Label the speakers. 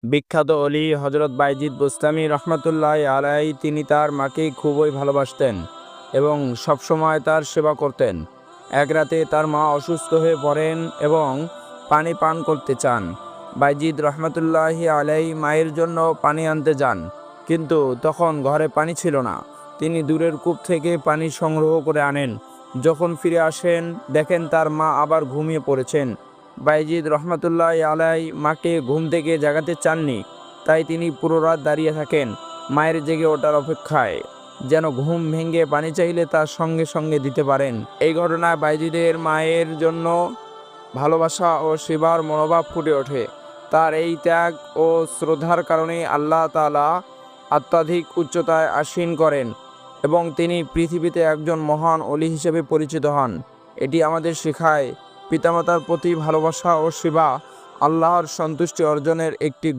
Speaker 1: বিখ্যাত অলি হযরত বাইজিদ বুস্তামি রহমাতুল্লাহ আলাই তিনি তার মাকে খুবই ভালোবাসতেন এবং সবসময় তার সেবা করতেন। এক রাতে তার মা অসুস্থ হয়ে পড়েন এবং পানি পান করতে চান। বাইজিদ রহমাতুল্লাহ আলাই মায়ের জন্য পানি আনতে যান, কিন্তু তখন ঘরে পানি ছিল না। তিনি দূরের কূপ থেকে পানি সংগ্রহ করে আনেন। যখন ফিরে আসেন দেখেন তার মা আবার ঘুমিয়ে পড়েছেন। বাইজিদ রহমাতুল্লাহ আলাই মাকে ঘুম থেকে জাগাতে চাননি, তাই তিনি পুরো রাত দাঁড়িয়ে থাকেন মায়ের জেগে ওঠার অপেক্ষায়, যেন ঘুম ভেঙে পানি চাইলে তার সঙ্গে সঙ্গে দিতে পারেন। এই ঘটনায় বাইজিদের মায়ের জন্য ভালোবাসা ও সেবার মনোভাব ফুটে ওঠে। তার এই ত্যাগ ও শ্রদ্ধার কারণে আল্লাহ তাআলা অত্যাধিক উচ্চতায় আসীন করেন এবং তিনি পৃথিবীতে একজন মহান অলি হিসেবে পরিচিত হন। এটি আমাদের শেখায় পিতামাতার প্রতি ভালোবাসা ও সেবা আল্লাহর সন্তুষ্টি অর্জনের একটি